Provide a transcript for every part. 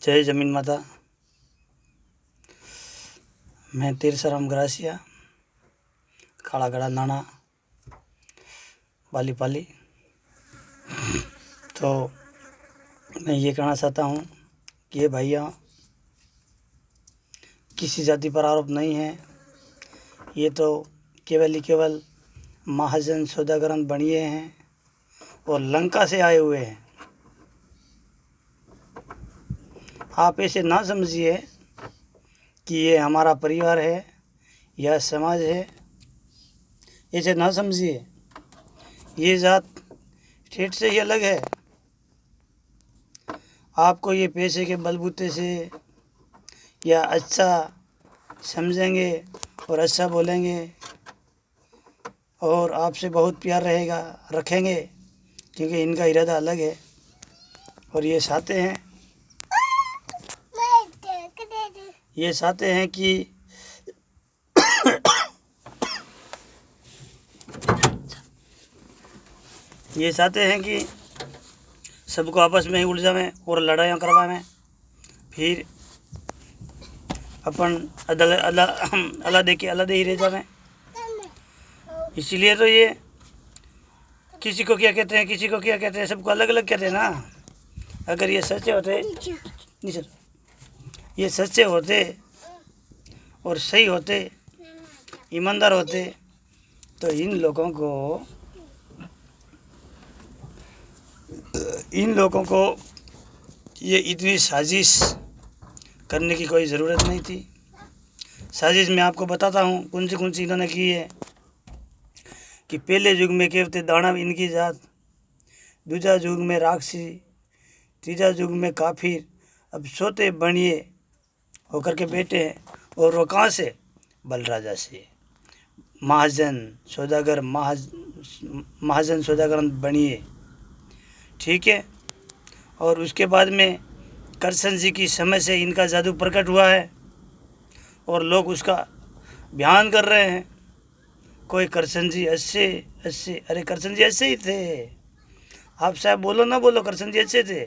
जय जमीन माता। मैं तीरसराम ग्रासिया, काला गड़ा नाना बाली पाली। तो मैं ये कहना चाहता हूँ कि ये भैया किसी जाति पर आरोप नहीं है, ये तो केवल ही केवल महाजन सौदागरन बनिए हैं और लंका से आए हुए हैं। आप ऐसे ना समझिए कि ये हमारा परिवार है या समाज है, ऐसे ना समझिए। ये जात ठेठ से ही अलग है। आपको ये पैसे के बलबूते से या अच्छा समझेंगे और अच्छा बोलेंगे और आपसे बहुत प्यार रहेगा रखेंगे, क्योंकि इनका इरादा अलग है। और ये चाहते हैं कि ये चाहते हैं कि सबको आपस में ही उलझावें और लड़ाइयाँ करवावें, फिर अपन अलग के अलग ही रह जावें। इसीलिए तो ये किसी को क्या कहते हैं, किसी को क्या कहते हैं, सबको अलग अलग कहते हैं ना। अगर ये सच्चे होते नहीं सर, ये सच्चे होते और सही होते, ईमानदार होते, तो इन लोगों को ये इतनी साजिश करने की कोई ज़रूरत नहीं थी। साजिश मैं आपको बताता हूँ कौन सी इन्होंने की है। कि पहले युग में कहते दानव इनकी जात, दूसरा युग में राक्षसी, तीसरा युग में काफिर, अब सोते बनिए होकर के बैठे हैं। और वो कहाँ से? बलराजा से। महाजन सौदागर बनिए, ठीक है। और उसके बाद में कृष्ण जी की समय से इनका जादू प्रकट हुआ है और लोग उसका बयान कर रहे हैं। कोई कृष्ण जी ऐसे, अरे कृष्ण जी ऐसे ही थे। आप साहब बोलो ना बोलो, कृष्ण जी अच्छे थे,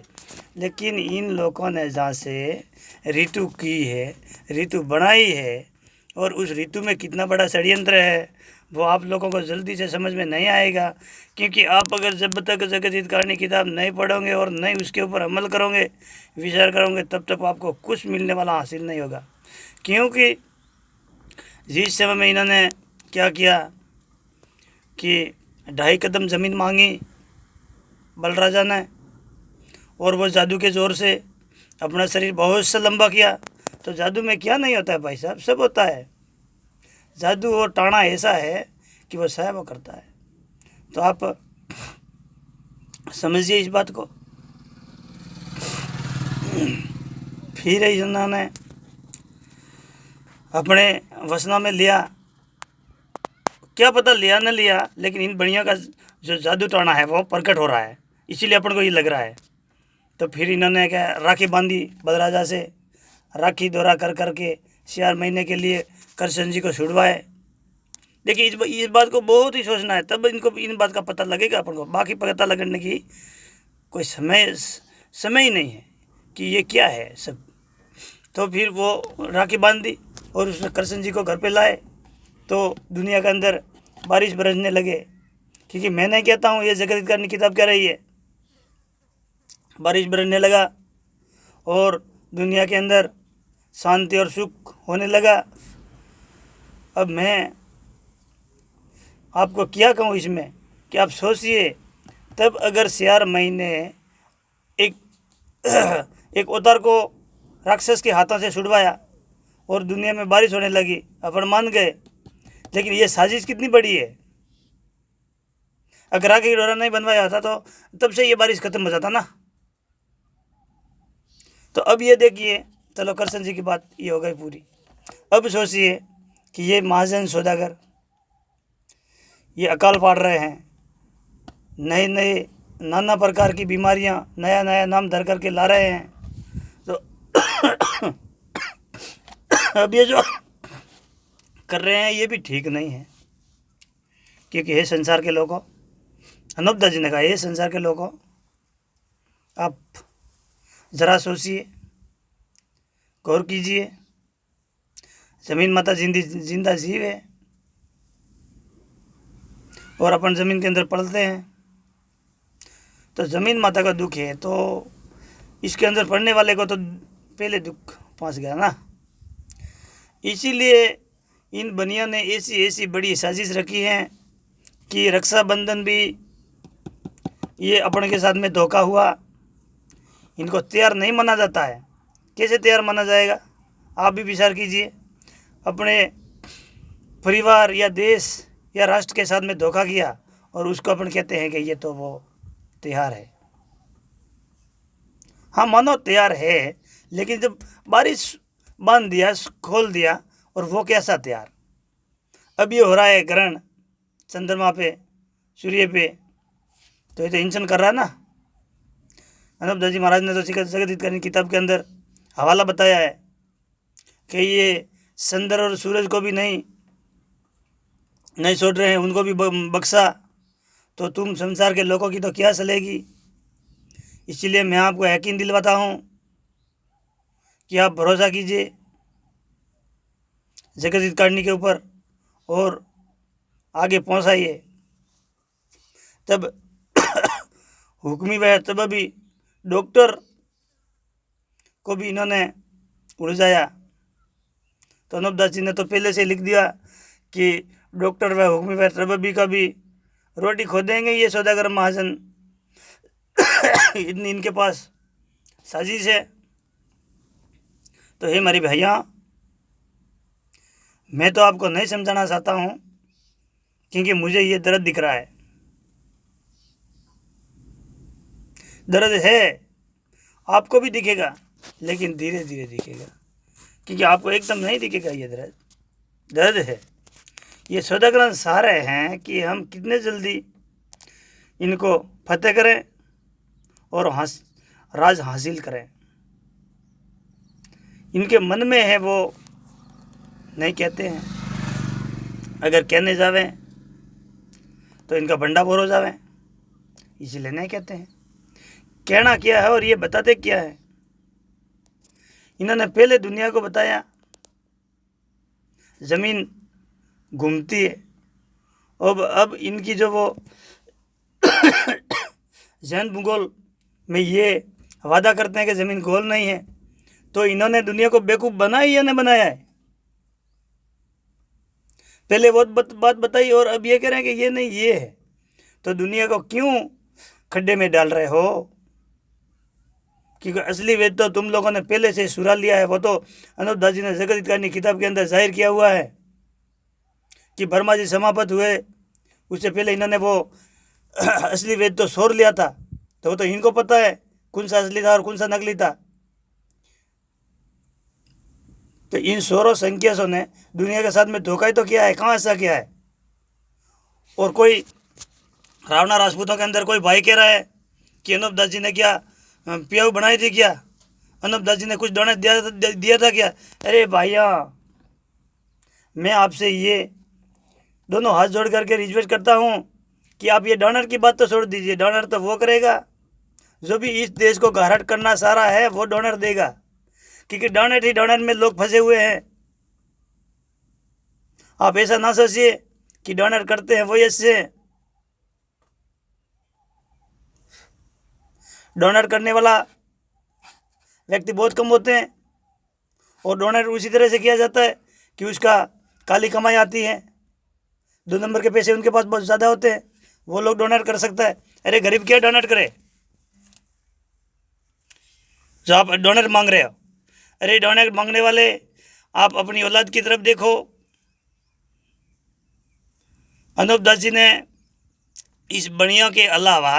लेकिन इन लोगों ने जहाँ से ऋतु की है, ऋतु बनाई है, और उस ऋतु में कितना बड़ा षड्यंत्र है वो आप लोगों को जल्दी से समझ में नहीं आएगा। क्योंकि आप अगर जब तक जगत हित कारणी किताब नहीं पढ़ोगे और नहीं उसके ऊपर अमल करोगे, विचार करोगे, तब तक आपको कुछ मिलने वाला हासिल नहीं होगा। क्योंकि जिस समय में इन्होंने क्या किया कि 2.5 कदम ज़मीन मांगी बलराजा ने, और वो जादू के ज़ोर से अपना शरीर बहुत सा लंबा किया। तो जादू में क्या नहीं होता है भाई साहब, सब होता है। जादू और टाना ऐसा है कि वो साहब वो करता है। तो आप समझिए इस बात को। फिर इन्होंने अपने वसना में लिया, क्या पता लिया न लिया, लेकिन इन बढ़िया का जो जादू टाना है वो प्रकट हो रहा है, इसीलिए अपन को ये लग रहा है। तो फिर इन्होंने क्या राखी बांधी बलराजा से, राखी दौरा कर करके 4 महीने के लिए कृष्ण जी को छुड़वाए। देखिए इस बात को बहुत ही सोचना है, तब इनको इन बात का पता लगेगा अपन को। बाकी पता लगने की कोई समय ही नहीं है कि ये क्या है सब। तो फिर वो राखी बांध दी और उसमें कृष्ण जी को घर पे लाए, तो दुनिया के अंदर बारिश बरसने लगे। क्योंकि मैं नहीं कहता हूँ, ये जगत हित किताब कह रही है। बारिश बरसने लगा और दुनिया के अंदर शांति और सुख होने लगा। अब मैं आपको क्या कहूँ इसमें कि आप सोचिए, तब अगर 4 महीने एक अवतार को राक्षस के हाथों से छुड़वाया और दुनिया में बारिश होने लगी, अपन मान गए। लेकिन ये साजिश कितनी बड़ी है। अगर राखी डोरा नहीं बनवाया होता तो तब से ये बारिश खत्म हो जाता ना। तो अब ये देखिए, चलो कृष्ण जी की बात ये हो गई पूरी। अब सोचिए कि ये महाजन सौदागर ये अकाल पाड़ रहे हैं, नए नए नाना प्रकार की बीमारियां नया नया नाम धर करके ला रहे हैं। तो अब ये जो कर रहे हैं ये भी ठीक नहीं है। क्योंकि हे संसार के लोगों, अनुपदा जी ने कहा, हे संसार के लोगों, आप ज़रा सोचिए गौर कीजिए, ज़मीन माता जिंदा जीव है और अपन ज़मीन के अंदर पलते हैं। तो ज़मीन माता का दुख है तो इसके अंदर पढ़ने वाले को तो पहले दुख पहुंच गया ना। इसीलिए इन बनिया ने ऐसी ऐसी बड़ी साजिश रखी है कि रक्षाबंधन भी ये अपने के साथ में धोखा हुआ। इनको त्यौहार नहीं माना जाता है, कैसे त्यौहार माना जाएगा? आप भी विचार कीजिए। अपने परिवार या देश या राष्ट्र के साथ में धोखा किया और उसको अपन कहते हैं कि ये तो वो त्यौहार है। हाँ मानो त्यौहार है, लेकिन जब बारिश बांध दिया, खोल दिया, और वो कैसा त्यौहार? अब ये हो रहा है ग्रहण चंद्रमा पे, सूर्य पे, तो ये तो हिंसन कर रहा है ना। अनूपदास जी महाराज ने तो जगत हित करनी किताब के अंदर हवाला बताया है कि ये चंद्र और सूरज को भी नहीं छोड़ रहे हैं, उनको भी बख्शा, तो तुम संसार के लोगों की तो क्या चलेगी। इसलिए मैं आपको यकीन दिलवाता हूँ कि आप भरोसा कीजिए जगत हित करनी के ऊपर और आगे पहुँचाइए। तब हुक्मी व तब भी डॉक्टर को भी इन्होंने उलझाया। तो अनूपदास जी ने तो पहले से लिख दिया कि डॉक्टर व हुक्मी व तबीबी का भी रोटी खो देंगे ये सौदागर महाजन। इतनी इनके पास साजिश है। तो हे मेरी भैया, मैं तो आपको नहीं समझाना चाहता हूँ क्योंकि मुझे ये दर्द दिख रहा है। दर्द है, आपको भी दिखेगा, लेकिन धीरे धीरे दिखेगा, क्योंकि आपको एकदम नहीं दिखेगा। ये दर्द है। ये सौदागर चाह रहे हैं कि हम कितने जल्दी इनको फतेह करें और राज हासिल करें। इनके मन में है, वो नहीं कहते हैं। अगर कहने जावे तो इनका बंडा बोर हो जावे, इसलिए नहीं कहते हैं। कहना क्या है और ये बताते क्या है? इन्होंने पहले दुनिया को बताया ज़मीन घूमती है। अब इनकी जो वो जैन भूगोल में ये वादा करते हैं कि ज़मीन गोल नहीं है, तो इन्होंने दुनिया को बेवकूफ़ बनाया या नहीं बनाया है? पहले वो बात बताई और अब ये कह रहे हैं कि ये नहीं ये है। तो दुनिया को क्यों खड्डे में डाल रहे हो? क्योंकि असली वेद तो तुम लोगों ने पहले से सुरा लिया है। वो तो अनूपदास जी ने जगत हित करनी किताब के अंदर जाहिर किया हुआ है कि वर्मा जी समाप्त हुए उससे पहले इन्होंने वो असली वेद तो सोर लिया था। तो वो तो इनको पता है कौन सा असली था और कौन सा नकली था। तो इन सोरों संख्यासों ने दुनिया के साथ में धोखा ही तो किया है। कहाँ ऐसा किया है? और कोई रावणा राजपूतों के अंदर कोई भाई कह रहा है कि अनूपदास जी ने क्या पियाऊ बनाई थी, क्या अनूपदास जी ने कुछ डोनेट दिया था क्या? अरे भैया, मैं आपसे ये दोनों हाथ जोड़ करके रिक्वेस्ट करता हूँ कि आप ये डोनर की बात तो छोड़ दीजिए। डोनर तो वो करेगा जो भी इस देश को घाट करना सारा है, वो डोनर देगा, क्योंकि डोनर ही डोनर में लोग फंसे हुए हैं। आप ऐसा ना सोचिए कि डोनर करते हैं वो ऐसे। डोनर करने वाला व्यक्ति बहुत कम होते हैं और डोनर उसी तरह से किया जाता है कि उसका काली कमाई आती है, 2 नंबर के पैसे उनके पास बहुत ज़्यादा होते हैं, वो लोग डोनेट कर सकता है। अरे गरीब क्या डोनेट करे जो आप डोनेट मांग रहे हो? अरे डोनेट मांगने वाले आप अपनी औलाद की तरफ देखो। अनूपदास जी ने इस बनिया के अलावा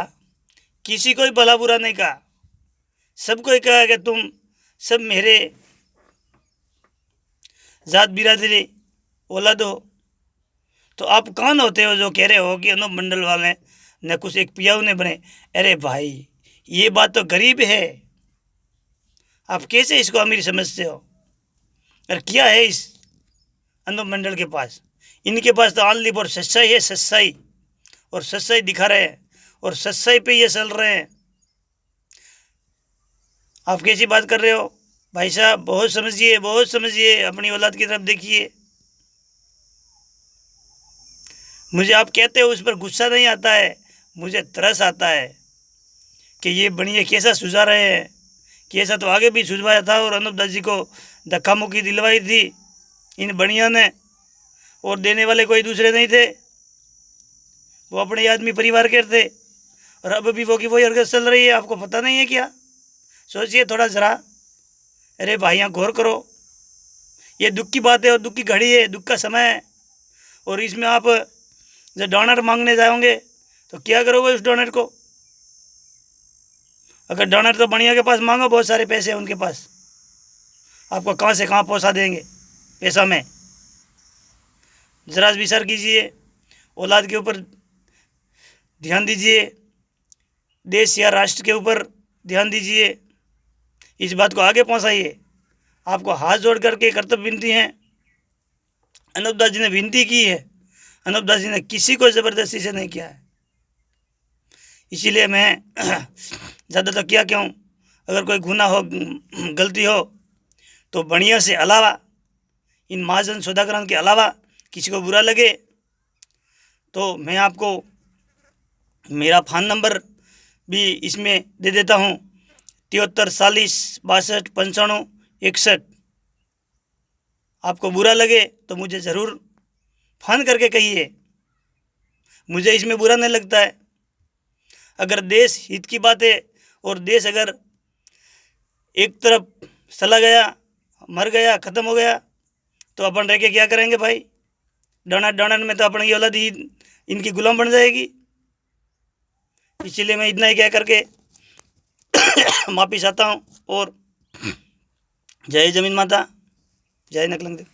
किसी को ही भला बुरा नहीं कहा, सबको ही कहा कि तुम सब मेरे जात बिरादरी औलाद हो। तो आप कौन होते हो जो कह रहे हो कि अनूप मंडल वाले ने कुछ एक पियाऊ ने बने? अरे भाई, ये बात तो गरीब है, आप कैसे इसको अमीर समझते हो? और क्या है इस अनूप मंडल के पास? इनके पास तो ऑनली फॉर सच्चाई है, सच्चाई, और सच्चाई दिखा रहे हैं और सच्चाई पे ये चल रहे हैं। आप कैसी बात कर रहे हो भाई साहब बहुत समझिए, अपनी औलाद की तरफ देखिए। मुझे आप कहते हो उस पर गुस्सा नहीं आता है, मुझे तरस आता है कि ये बनिए कैसा सुझा रहे हैं, कि ऐसा तो आगे भी सुझवाया था और अनूप दास जी को धक्का मुक्की दिलवाई थी इन बनिया ने, और देने वाले कोई दूसरे नहीं थे, वो अपने आदमी परिवार के थे। और अब भी वो की वही हरकत चल रही है, आपको पता नहीं है क्या? सोचिए थोड़ा ज़रा। अरे भाइयाँ गौर करो, ये दुख की बात है और दुख की घड़ी है, दुख का समय है। और इसमें आप जब डोनर मांगने जाओगे तो क्या करोगे उस डोनर को? अगर डोनर तो बढ़िया के पास मांगो, बहुत सारे पैसे हैं उनके पास, आपको कहाँ से कहाँ पहुँचा देंगे पैसा में। ज़रा विचार कीजिए, औलाद के ऊपर ध्यान दीजिए, देश या राष्ट्र के ऊपर ध्यान दीजिए, इस बात को आगे पहुँचाइए। आपको हाथ जोड़ करके कर्तव्य विनती है। अनूप दास जी ने विनती की है, अनूप दास जी ने किसी को ज़बरदस्ती से नहीं किया है। इसीलिए मैं ज़्यादा तो क्या कहूँ, अगर कोई गुनाह हो, गलती हो, तो बढ़िया से अलावा, इन महाजन सौदागरों के अलावा किसी को बुरा लगे तो मैं आपको मेरा फ़ोन नंबर भी इसमें दे देता हूँ, 73 40 62 95 61। आपको बुरा लगे तो मुझे ज़रूर फ़ोन करके कहिए, मुझे इसमें बुरा नहीं लगता है। अगर देश हित की बात है और देश अगर एक तरफ चला गया, मर गया, ख़त्म हो गया, तो अपन रह के क्या करेंगे भाई? डोनर में तो अपन की औलाद ही इनकी गुलाम बन जाएगी। इसलिए मैं इतना ही कह करके माफ़ी चाहता हूँ। और जय जमीन माता, जय नकलंग देव।